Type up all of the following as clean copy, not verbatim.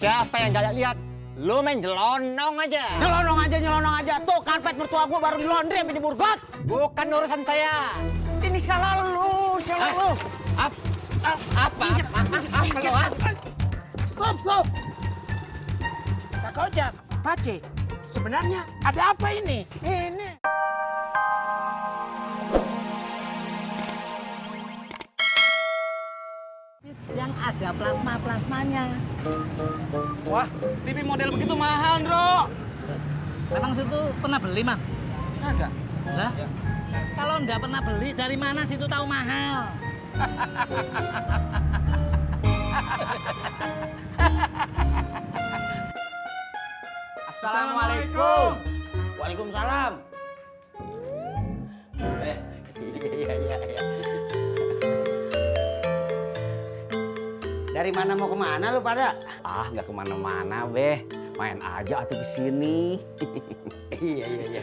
Siapa yang gak lihat? Lu main nyelonong aja. Nyelonong aja. Tuh karpet mertua gua baru di laundry sampai jemur got. Bukan urusan saya. Ini salah lu. Apa lu? Stop. Kakak Ojak, Pace, sebenarnya ada apa ini? Ini. Yang ada plasmanya. Wah, TV model begitu mahal, Bro. Memang situ pernah beli, Man? Kagak. Lah? Kalau ndak pernah beli, dari mana situ tahu mahal? Assalamualaikum. Waalaikumsalam. Iya. Dari mana mau kemana lu pada? Nggak kemana-mana, Beh. Main aja atuh kesini. Iya.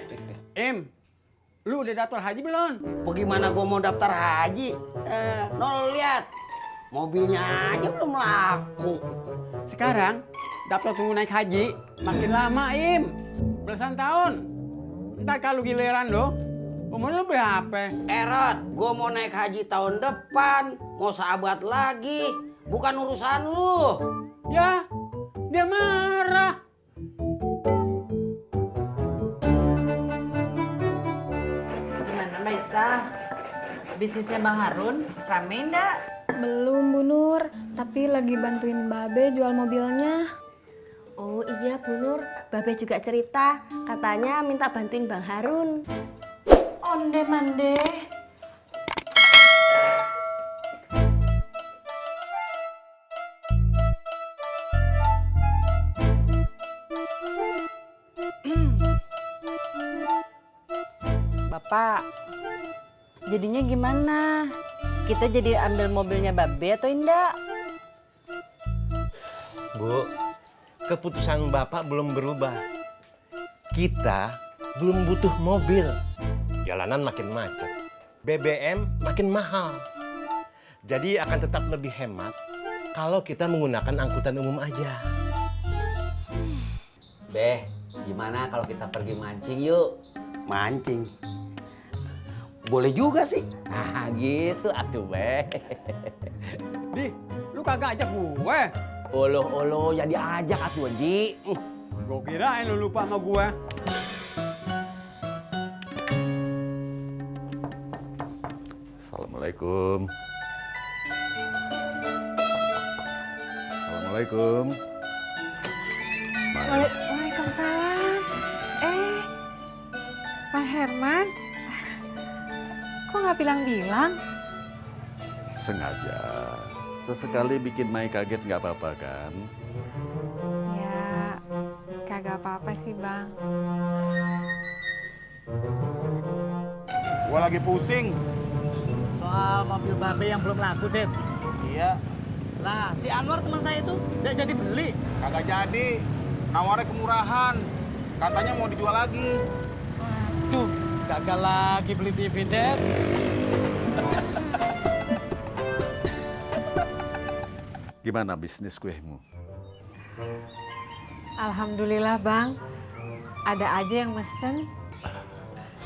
Lu udah daftar haji belum? Bagaimana gua mau daftar haji? Nol lihat. Mobilnya aja belum laku. Sekarang daftar tunggu naik haji makin lama, belasan tahun. Ntar kalau giliran lo, umur lo berapa? Rod, gua mau naik haji tahun depan. Mau sahabat lagi. Bukan urusan lu. Ya, dia marah. Gimana, Mbak Isa? Bisnisnya Bang Harun, rame ndak? Belum, Bu Nur. Tapi lagi bantuin Babe jual mobilnya. Oh iya Bu Nur, Babe juga cerita, katanya minta bantuin Bang Harun. Onde mande. Bapak, jadinya gimana? Kita jadi ambil mobilnya Babe atau enggak? Bu, keputusan Bapak belum berubah. Kita belum butuh mobil. Jalanan makin macet. BBM makin mahal. Jadi akan tetap lebih hemat kalau kita menggunakan angkutan umum aja. Beh, gimana kalau kita pergi mancing yuk? Mancing. Boleh juga sih. Nah gitu atuh, Beh. Di, lu kagak ajak gue. Oloh, ya diajak atuh, Ji. Gue kirain lu lupa sama gue. Assalamualaikum. Assalamualaikum. Waalaikumsalam. Pak Herman, kok nggak bilang-bilang? Sengaja. Sesekali bikin Mai kaget nggak apa-apa kan? Ya, kagak apa-apa sih, Bang. Gua lagi pusing. Soal mobil Babe yang belum laku, Dep. Iya, Lah, si Anwar teman saya itu nggak jadi beli. kagak jadi. Nawarnya kemurahan. Katanya mau dijual lagi. Waduh, gagal lagi beli TV, Dep. Gimana bisnis kuehmu? Alhamdulillah, Bang. Ada aja yang mesen.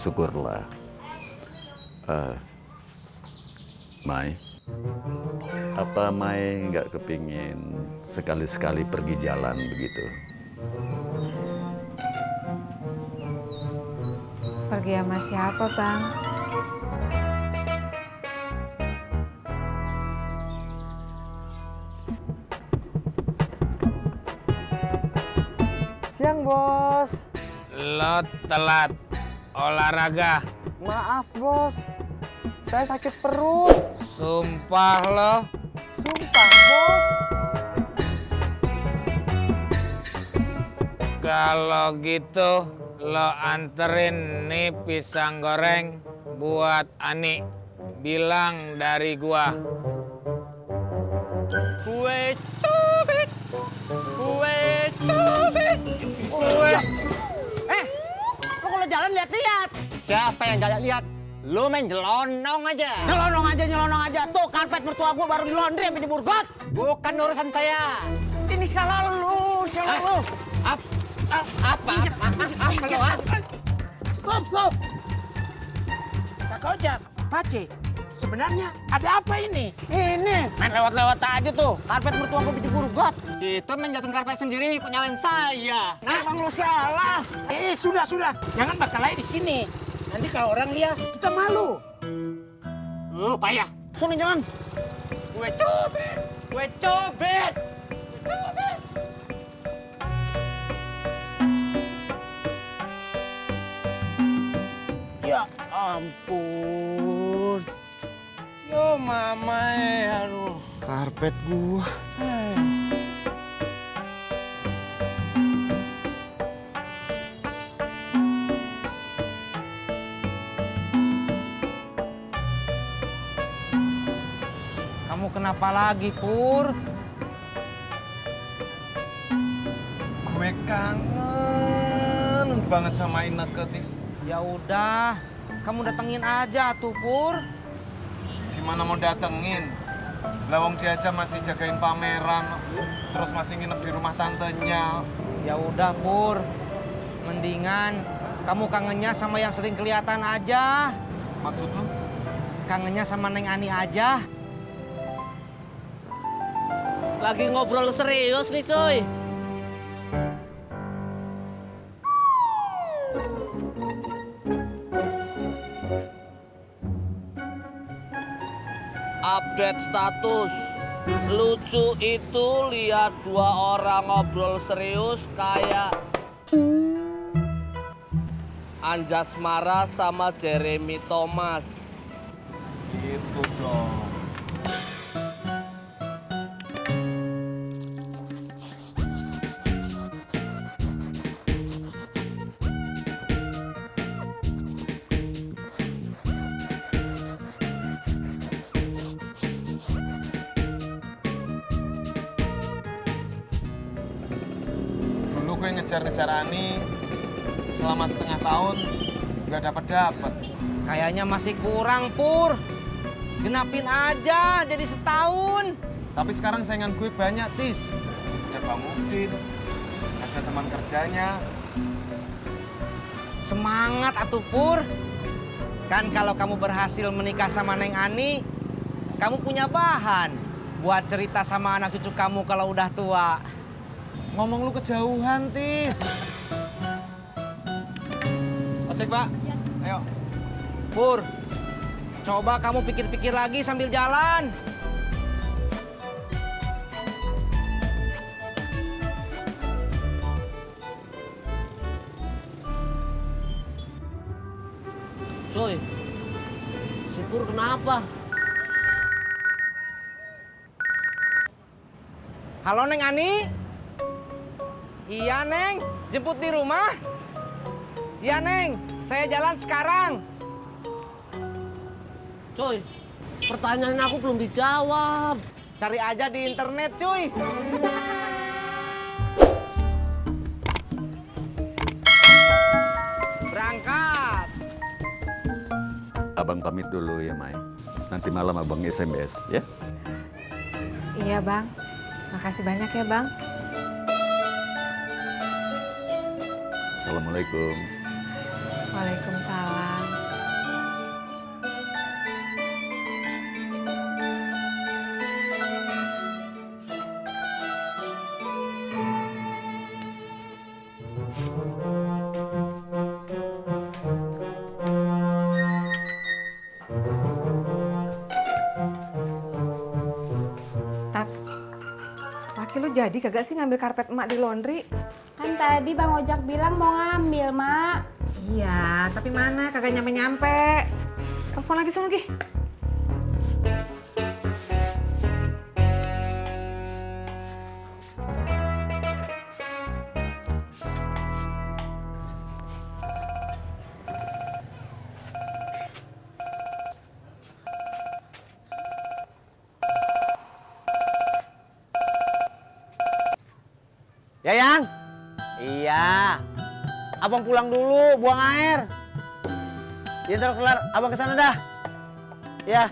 Syukurlah. Mai, apa Mai nggak kepingin sekali-sekali pergi jalan begitu? Pergi sama siapa, Bang? Siang, Bos. Lo telat olahraga. Maaf, Bos. Saya sakit perut. Sumpah lo. Sumpah, Bos. Kalau gitu lo anterin nih pisang goreng buat Ani. Bilang dari gua. Kue cubit. Lu kalau jalan lihat-lihat. Siapa yang gak lihat? Lu main nyelonong aja. Nyelonong aja. Tuh karpet mertua gua baru di laundry sampai jemur got. Bukan urusan saya. Ini salah lu. salah lu. Apa lu? Stop. Kak Ojak, Pace, sebenarnya ada apa ini? Ini main lewat-lewat aja tuh. Karpet mertua gue dicebur got. Situ menjatuhin karpet sendiri, kok nyalain saya. Nah, Emang lu salah. Sudah. Jangan bakal di sini. Nanti kalau orang lihat, kita malu. lu payah. Sini jalan. Gue cobet. Ya ampun. Yo mama, aduh. Karpet gua. Kamu kenapa lagi, Pur? Gue kangen banget sama Ineke, Tis. Ya udah, kamu datengin aja tuh, Pur. Gimana mau datengin? Lawang dia aja masih jagain pameran, terus masih nginep di rumah tantenya. Ya udah, Pur. Mendingan kamu kangennya sama yang sering kelihatan aja. Maksud lu? Kangennya sama Neng Ani aja. Lagi ngobrol serius nih, cuy. Update status. Lucu itu lihat dua orang ngobrol serius kayak Anjasmara sama Jeremy Thomas. Gitu dong. Dulu gue ngejar-ngejar Ani selama setengah tahun nggak dapet. Kayaknya masih kurang, Pur. Genapin aja jadi setahun. Tapi sekarang saingan gue banyak, Tis. Ada Bang Udin, ada teman kerjanya. Semangat atuh, Pur. Kan kalau kamu berhasil menikah sama Neng Ani, kamu punya bahan buat cerita sama anak cucu kamu kalau udah tua. Ngomong lu kejauhan, Tis. Ojek, Pak. Ayo. Pur, coba kamu pikir-pikir lagi sambil jalan. Cuy, si Pur kenapa? Halo, Neng Ani? Iya, Neng. Jemput di rumah? Iya, Neng. Saya jalan sekarang. Cuy, pertanyaan aku belum dijawab. Cari aja di internet, cuy. Berangkat. Abang pamit dulu ya, Mai. Nanti malam abang SMS, ya? Iya, Bang. Makasih banyak ya, Bang. Assalamualaikum. Waalaikumsalam. Tat, laki lu jadi kagak sih ngambil karpet emak di laundry? Kan tadi Bang Ojak bilang mau ngambil, Mak. Iya, tapi mana kagak nyampe-nyampe. Telepon lagi sono, Gi. Yayang? Iya. Abang pulang dulu, buang air. Ya ntar kelar, abang kesana dah. Ya.